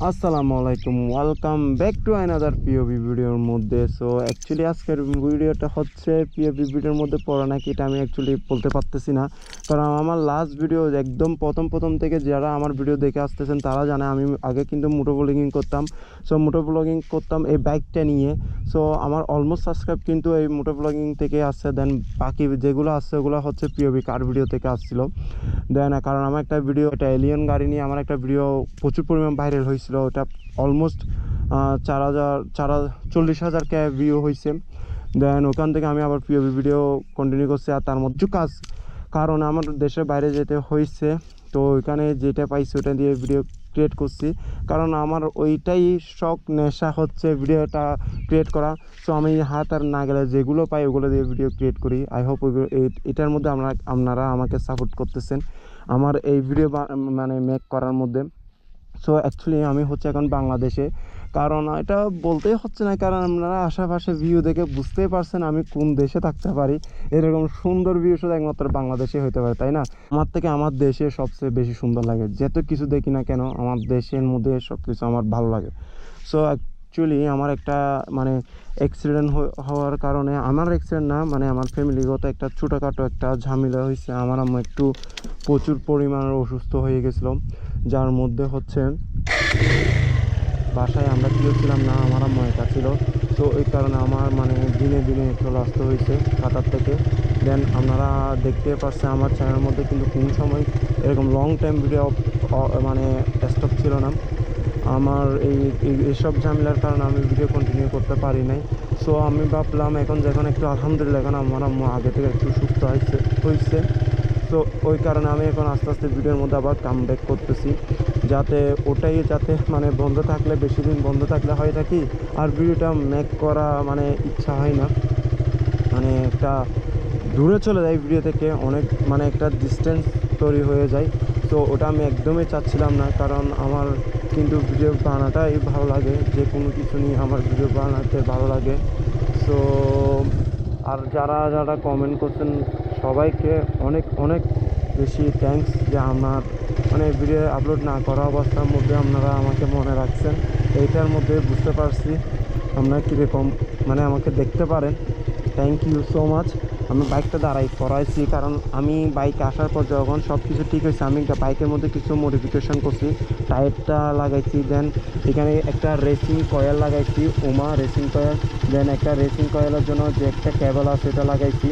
আসসালামু আলাইকুম, welcome back to another POV ভিডিওর মধ্যে। সো অ্যাকচুয়ালি আজকের ভিডিওটা হচ্ছে পিওভি ভিডিওর মধ্যে পড়া নাকি এটা আমি অ্যাকচুয়ালি বলতে পারতেছি না, কারণ আমার লাস্ট ভিডিও একদম প্রথম থেকে যারা আমার ভিডিও দেখে আসতেছেন তারা জানে আমি আগে কিন্তু মোটো ব্লগিং করতাম। সো মোটো ব্লগিং করতাম এই বাইকটা নিয়ে। সো আমার অলমোস্ট সাবস্ক্রাইব কিন্তু এই মোটো ব্লগিং থেকে আসছে, দেন বাকি যেগুলো আসছে ওগুলো হচ্ছে পিওভি কার ভিডিও থেকে আসছিলো। দেন কারণ আমার একটা ভিডিও, একটা এলিয়ন গাড়ি নিয়ে আমার একটা ভিডিও প্রচুর পরিমাণ ভাইরাল হয়েছিল। ওটা অলমোস্ট 40,000 ভিউ হয়েছে। দেন ওখান থেকে আমি আবার পিওভি ভিডিও কন্টিনিউ করছি, আর তার মধ্যে কাজ কারণ আমার দেশের বাইরে যেতে হয়েছে, তো ওইখানে যেটা পাইছি ওটা দিয়ে ভিডিও ক্রিয়েট করছি। কারণ আমার ওইটাই শখ, নেশা হচ্ছে ভিডিওটা ক্রিয়েট করা। সো আমি হাত আর না গেলে যেগুলো পাই ওগুলো দিয়ে ভিডিও ক্রিয়েট করি। আই হোপ এটার মধ্যে আপনারা আমাকে সাপোর্ট করতেছেন আমার এই ভিডিও মানে মেক করার মধ্যে। সো অ্যাকচুয়ালি আমি হচ্ছে এখন বাংলাদেশে, কারণ এটা বলতেই হচ্ছে না, কারণ আপনারা আশেপাশে ভিউ দেখে বুঝতেই পারছেন আমি কোন দেশে থাকতে পারি। এরকম সুন্দর ভিউ শুধু একমাত্র বাংলাদেশে হতে পারে, তাই না? আমার থেকে আমার দেশে সবচেয়ে বেশি সুন্দর লাগে, যত কিছু দেখি না কেন আমার দেশের মধ্যে সব কিছু আমার ভালো লাগে। সো অ্যাকচুয়ালি আমার একটা মানে অ্যাক্সিডেন্ট হওয়ার কারণে, আমার অ্যাক্সিডেন্ট না মানে আমার ফ্যামিলিগত একটা ছোটোখাটো একটা ঝামেলা হয়েছে। আমার আম্মু একটু প্রচুর পরিমাণের অসুস্থ হয়ে গেছিলো, যার মধ্যে হচ্ছে বাসায় আমরা কেউ ছিলাম না, আমার আম্মু একা ছিল। তো এই কারণে আমার মানে দিনে দিনে চলে আসতে হয়েছে কাতার থেকে। দেন আপনারা দেখতে পাচ্ছেন আমার চ্যানেলের মধ্যে কিন্তু কোন সময় এরকম লং টাইম ভিডিও মানে স্টপ ছিল না। আমার এইসব ঝামেলার কারণে আমি ভিডিও কন্টিনিউ করতে পারি নাই। সো আমি ভাবলাম এখন যখন একটু আলহামদুলিল্লাহ এখন আমার আম্মু আগে থেকে একটু সুস্থ হয়েছে। তো ওই কারণে আমি এখন আস্তে আস্তে ভিডিওর মধ্যে আবার কাম ব্যাক করতেছি, যাতে ওটাই যাতে মানে বন্ধ থাকলে, বেশি দিন বন্ধ থাকলে হয় থাকি আর ভিডিওটা মেক করা মানে ইচ্ছা হয় না, মানে একটা দূরে চলে যায় ভিডিও থেকে, অনেক মানে একটা ডিস্টেন্স তৈরি হয়ে যায়। তো ওটা আমি একদমই চাচ্ছিলাম না, কারণ আমার কিন্তু ভিডিও বানাটাই ভালো লাগে, যে কোনো কিছু নিয়ে আমার ভিডিও বানাতে ভালো লাগে। সো আর যারা যারা কমেন্ট করছেন সবাইকে অনেক অনেক বেশি থ্যাঙ্কস, যে আমার মানে ভিডিও আপলোড না করা অবস্থার মধ্যে আপনারা আমাকে মনে রাখছেন। এইটার মধ্যে বুঝতে পারছি আপনারা কীরকম মানে আমাকে দেখতে পারেন। Thank you so much. আমি বাইকটা দাঁড়াই করাইছি, কারণ আমি বাইকে আসার পর যখন সব কিছু ঠিক হয়েছে আমি বাইকের মধ্যে কিছু মডিফিকেশন করছি, টায়ারটা লাগাইছি, দেন এখানে একটা রেসিং কয়েল লাগাইছি, ওমা রেসিং কয়েল। দেন একটা রেসিং কয়েলের জন্য যে একটা কেবল আছে সেটা লাগাইছি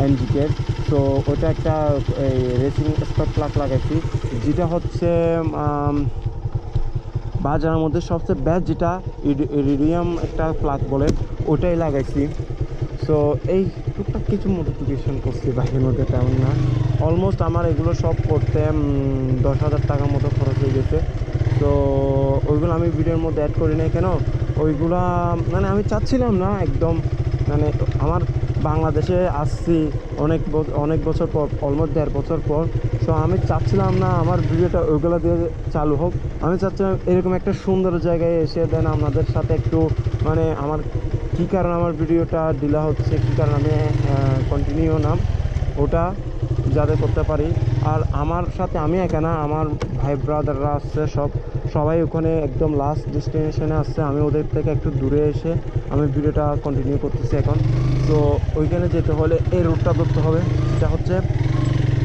এনজিকের। তো ওটা একটা রেসিং স্পার্ক প্লাগ লাগাইছি, যেটা হচ্ছে বাজারের মধ্যে সবচেয়ে বেস্ট, যেটা ইরিডিয়াম একটা প্লাগ বলে, ওটাই লাগাইছি। সো এই টুকটাক কিছু মডিফিকেশন করছি বাইকের মধ্যে, তেমন না। অলমোস্ট আমার এগুলো সব করতে 10,000 টাকার মতো খরচ হয়ে গেছে। তো ওইগুলো আমি ভিডিওর মধ্যে অ্যাড করি নাই কেন, ওইগুলা মানে আমি চাচ্ছিলাম না একদম, মানে আমার বাংলাদেশে আসছি অনেক বছর পর, অলমোস্ট 1.5 বছর পর। সো আমি চাচ্ছিলাম না আমার ভিডিওটা ওইগুলো দিয়ে চালু হোক, আমি চাচ্ছিলাম এরকম একটা সুন্দর জায়গায় এসে দেন আপনাদের সাথে একটু মানে আমার কী কারণে আমার ভিডিওটা ডিলে হচ্ছে, কী কারণে আমি কন্টিনিউ না ওটা যাতে করতে পারি। আর আমার সাথে আমি একা না, আমার ভাই ব্রাদাররা আসছে, সবাই ওখানে একদম লাস্ট ডেস্টিনেশনে আসছে। আমি ওদের থেকে একটু দূরে এসে আমি ভিডিওটা কন্টিনিউ করতেছি এখন। তো ওইখানে যেতে হলে এই রুটটা ধরতে হবে, এটা হচ্ছে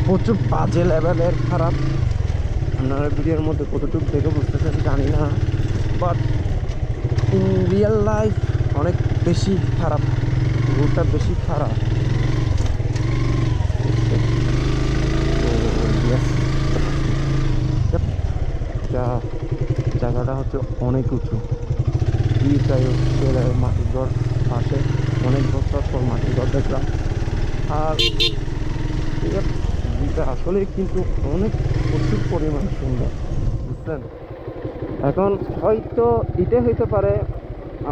প্রচুর বাজে লেভেলের খারাপ। আপনারা ভিডিওর মধ্যে কতটুকু দেখে বুঝতেছেন জানি না, বাট ইন রিয়েল লাইফ অনেক বেশি খারাপ, রুটটা বেশি খারাপ। জায়গাটা হচ্ছে অনেক উঁচু, তাই হচ্ছে মাটির ঘর পাশে, অনেক বছর পর মাটির ঘর দেখলাম। আর ভিউটা আসলে কিন্তু অনেক প্রচুর পরিমাণ সুন্দর, বুঝলেন? এখন হয়তো এটাই হইতে পারে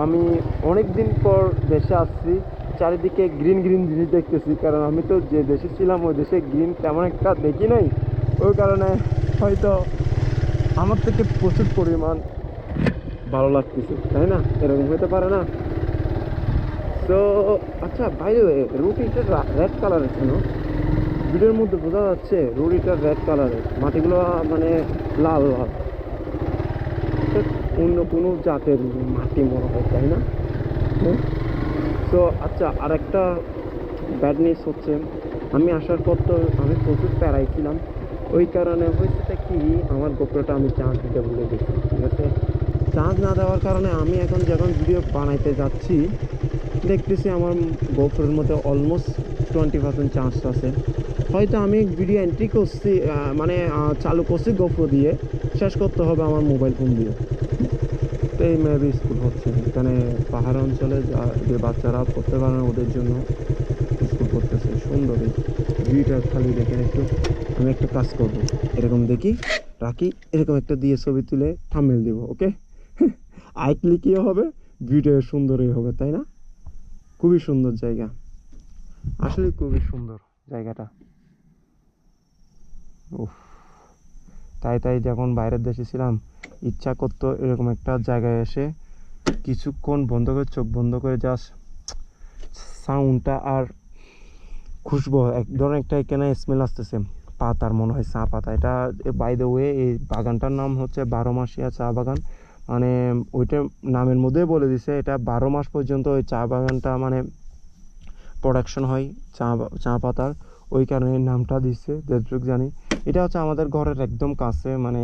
আমি অনেক দিন পর দেশে আসছি, চারিদিকে গ্রিন গ্রিন জিনিস দেখতেছি, কারণ আমি তো যে দেশে ছিলাম ওই দেশে গ্রিন তেমন একটা দেখি নাই। ওই কারণে হয়তো আমার থেকে প্রচুর পরিমাণ ভালো লাগতেছে, তাই না? এরকম হতে পারে না? তো আচ্ছা, বাইরে রুটিটা রেড কালারের কেন? ভিডিওর মধ্যে বোঝা যাচ্ছে রুটিটা রেড কালারের, মাটিগুলো মানে লাল লাল। হচ্ছে অন্য কোনো জাতের মাটি মনে হয়, তাই না? তো আচ্ছা, আরেকটা ব্যাড নিউজ হচ্ছে, আমি আসার পর তো আমি প্রচুর প্যারাইছিলাম। ওই কারণে হয়েছেটা কি, আমার গোপ্রোটা আমি চার্জ দিতে ভুলে গেছি, ঠিক আছে? চার্জ না দেওয়ার কারণে আমি এখন যখন ভিডিও বানাইতে যাচ্ছি দেখতেছি আমার গোপ্রোর মধ্যে অলমোস্ট 20% চার্জ আছে। হয়তো আমি ভিডিও এন্ট্রি করছি, মানে চালু করছি গোপ্রো দিয়ে, শেষ করতে হবে আমার মোবাইল ফোন দিয়ে। তো এই মেবি স্কুল হচ্ছে এখানে পাহাড় অঞ্চলে, যে বাচ্চারা পড়তে পারে না ওদের জন্য স্কুল করতেছে। সুন্দর এই ভিউটা খালি দেখেন একটু। আমি একটা কাজ করব, এরকম দেখি রাখি, এরকম একটা দিয়ে ছবি তুলে থাম্বনেল দিব, ওকে? আই ক্লিকই হবে, ভিডিও সুন্দরই হবে, তাই না? খুবই সুন্দর জায়গা, আসলে খুবই সুন্দর জায়গাটা। উফ, তাই যখন বাইরের দেশে ছিলাম ইচ্ছা করতো এরকম একটা জায়গায় এসে কিছুক্ষণ বন্ধ করে, চোখ বন্ধ করে জাস্ট সাউন্ডটা আর খুশবু, এক ধরনের একটা এখানে স্মেল আসতেছে পাতার, মনে হয় চা পাতা। এটা বাই দ্য ওয়ে এই বাগানটার নাম হচ্ছে 12 মাসিয়া চা বাগান। মানে ওইটা নামের মধ্যেই বলে দিছে এটা 12 মাস পর্যন্ত ওই চা বাগানটা মানে প্রোডাকশন হয় চা পাতার, ওই কারণে নামটা দিচ্ছে যতটুকু জানি। এটা হচ্ছে আমাদের ঘরের একদম কাছে, মানে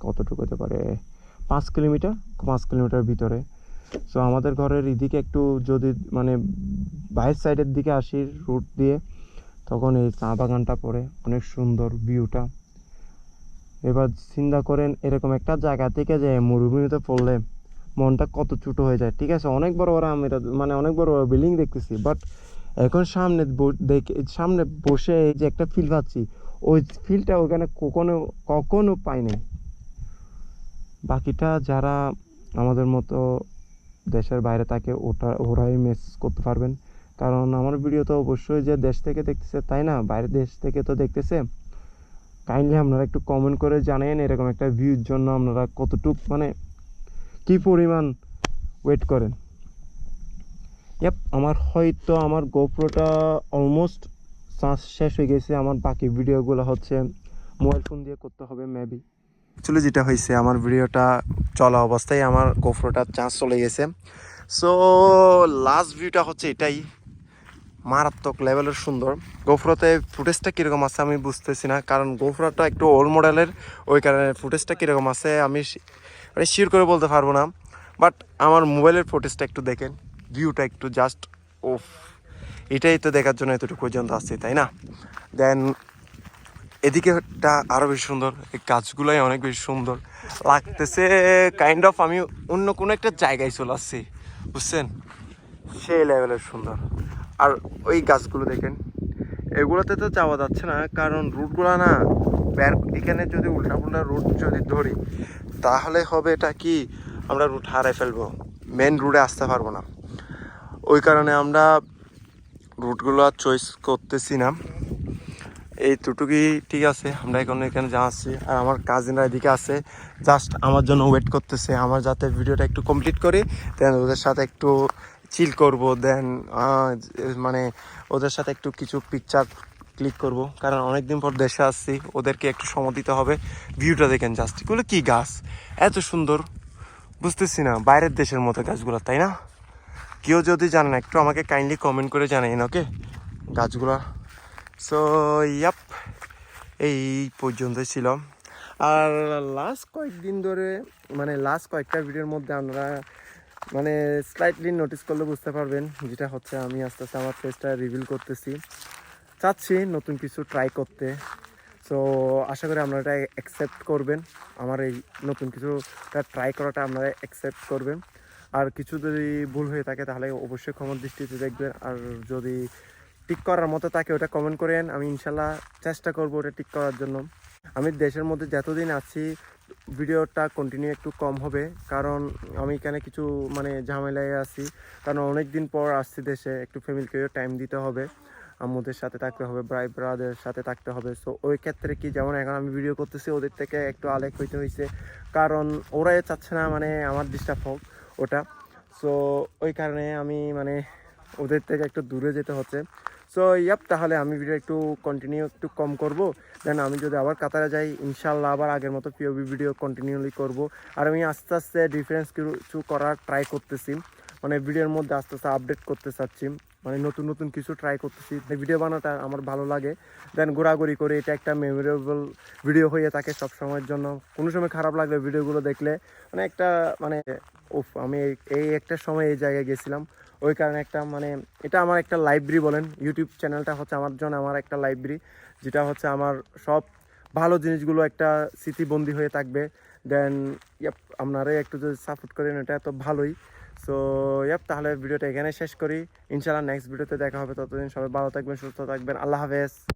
কতটুকু হতে পারে, 5 কিলোমিটার ভিতরে। সো আমাদের ঘরের এদিকে একটু যদি মানে বাইরের সাইডের দিকে আসি রুট দিয়ে, তখন এই চা বাগানটা পড়ে, অনেক সুন্দর ভিউটা। এবার চিন্তা করেন এরকম একটা জায়গা থেকে যে মরুভূমিতে পড়লে মনটা কত ছোট হয়ে যায়, ঠিক আছে? অনেক বড় বড় আমি মানে অনেক বড় বড় বিল্ডিং দেখতেছি, বাট এখন সামনে বসে এই যে একটা ফিল পাচ্ছি, ওই ফিলটা ওখানে কখনো পাই নাই। বাকিটা যারা আমাদের মতো দেশের বাইরে থাকে ওরাই মিস করতে পারবেন, কারণ আমার ভিডিও তো অবশ্যই যে দেশ থেকে দেখতেছে তাই না, বাইরের দেশ থেকে তো দেখতেছে। কাইন্ডলি আপনারা একটু কমেন্ট করে জানেন এরকম একটা ভিউর জন্য আপনারা কতটুক মানে কি পরিমাণ ওয়েট করেন। আমার হয়তো আমার গোপ্রোটা অলমোস্ট চার্জ শেষ হয়ে গেছে, আমার বাকি ভিডিওগুলো হচ্ছে মোবাইল ফোন দিয়ে করতে হবে মেবি। অ্যাকচুয়ালি যেটা হয়েছে, আমার ভিডিওটা চলা অবস্থায় আমার গোপ্রোটার চার্জ চলে গেছে। সো লাস্ট ভিউটা হচ্ছে এটাই, মারাত্মক লেভেলের সুন্দর। গোপ্রোতে ফুটেজটা কীরকম আছে আমি বুঝতেছি না, কারণ গোপ্রোটা একটু ওল্ড মডেলের, ওই কারণে ফুটেজটা কীরকম আছে আমি মানে শিওর করে বলতে পারবো না। বাট আমার মোবাইলের ফুটেজটা একটু দেখেন, ভিউটা একটু জাস্ট ওফ, এটাই তো দেখার জন্য এতটুকু পর্যন্ত আসছে, তাই না? দেন এদিকেটা আরও বেশি সুন্দর, এই গাছগুলোই অনেক বেশি সুন্দর লাগতেছে, কাইন্ড অফ আমি অন্য কোনো একটা জায়গায় চলে আসছি, বুঝছেন? সেই লেভেলের সুন্দর। আর ওই গাছগুলো দেখেন, এগুলোতে তো যাওয়া যাচ্ছে না, কারণ রুটগুলো না এখানে যদি উল্টাপুল্টা রুট যদি ধরি তাহলে হবে এটা কি, আমরা রুট হারাই ফেলবো, মেন রুটে আসতে পারবো না। ওই কারণে আমরা রুটগুলো চয়েস করতেছি না। এইটুকুই ঠিক আছে, আমরা এখন এখানে যাচ্ছি, আর আমার কাজিনরা এদিকে আছে, জাস্ট আমার জন্য ওয়েট করতেছে, আমার যাতে ভিডিওটা একটু কমপ্লিট করি, দেন ওদের সাথে একটু চিল করব, দেন মানে ওদের সাথে একটু কিছু পিকচার ক্লিক করব, কারণ অনেকদিন পর দেশে আসছি, ওদেরকে একটু সময় দিতে হবে। ভিউটা দেখেন জাস্ট, এগুলো কী গাছ এত সুন্দর, বুঝতেছি না, বাইরের দেশের মতো গাছগুলো, তাই না? কেউ যদি জানেন একটু আমাকে কাইন্ডলি কমেন্ট করে জানাইন, ওকে? গাছগুলা সো ইয়াপ, এই পর্যন্তই ছিল। আর লাস্ট কয়েকদিন ধরে মানে লাস্ট কয়েকটা ভিডিওর মধ্যে আপনারা মানে স্লাইটলি নোটিস করলে বুঝতে পারবেন, যেটা হচ্ছে আমি আস্তে আস্তে আমার ফেসটা রিভিল করতেছি, চাচ্ছি নতুন কিছু ট্রাই করতে। সো আশা করি আপনারা এটা অ্যাকসেপ্ট করবেন, আমার এই নতুন কিছুটা ট্রাই করাটা আপনারা অ্যাকসেপ্ট করবেন। আর কিছু যদি ভুল হয়ে থাকে তাহলে অবশ্যই ক্ষমার দৃষ্টিতে দেখবেন, আর যদি ঠিক করার মতো থাকে ওটা কমেন্ট করেন, আমি ইনশাল্লাহ চেষ্টা করবো ওটা ঠিক করার জন্য। আমি দেশের মধ্যে যতদিন আছি ভিডিওটা কন্টিনিউ একটু কম হবে, কারণ আমি এখানে কিছু মানে ঝামেলায় আছি, কারণ অনেক দিন পর আসছি দেশে, একটু ফ্যামিলিকেও টাইম দিতে হবে, আম্মুদের সাথে থাকতে হবে, ভাই ব্রাদারের সাথে থাকতে হবে। সো ওই ক্ষেত্রে কি, যেমন এখন আমি ভিডিও করতেছি ওদের থেকে একটু আলেক হইতে হয়েছে, কারণ ওরাই চাচ্ছে না মানে আমার ডিস্টার্ব হোক ওটা। সো ওই কারণে আমি মানে ওদের থেকে একটু দূরে যেতে হচ্ছে। সো তাহলে আমি ভিডিও একটু কন্টিনিউ একটু কম করব, দেন আমি যদি আবার কাতারে যাই ইনশাল্লাহ আবার আগের মতো পিওভি ভিডিও কন্টিনিউলি করব। আর আমি আস্তে আস্তে ডিফারেন্স কিছু করার ট্রাই করতেছি, মানে ভিডিওর মধ্যে আস্তে আস্তে আপডেট করতে চাচ্ছি, মানে নতুন নতুন কিছু ট্রাই করতেছি। ভিডিও বানাতে আমার ভালো লাগে, দেন ঘোরাঘুরি করে এটা একটা মেমোরেবল ভিডিও হয়ে থাকে সব সময়ের জন্য। কোনো সময় খারাপ লাগলে ভিডিওগুলো দেখলে মানে একটা মানে আমি এই একটা সময় এই জায়গায় গেছিলাম, ওই কারণে একটা মানে এটা আমার একটা লাইব্রেরি বলেন, ইউটিউব চ্যানেলটা হচ্ছে আমার জন্য আমার একটা লাইব্রেরি, যেটা হচ্ছে আমার সব ভালো জিনিসগুলো একটা স্মৃতিবন্দী হয়ে থাকবে। দেন আপনারা একটু যদি সাপোর্ট করেন এটা তো ভালোই। সো তাহলে ভিডিওটা এখানে শেষ করি, ইনশাআল্লাহ নেক্সট ভিডিওতে দেখা হবে। ততদিন সবাই ভালো থাকবেন, সুস্থ থাকবেন, আল্লাহ হাফেজ।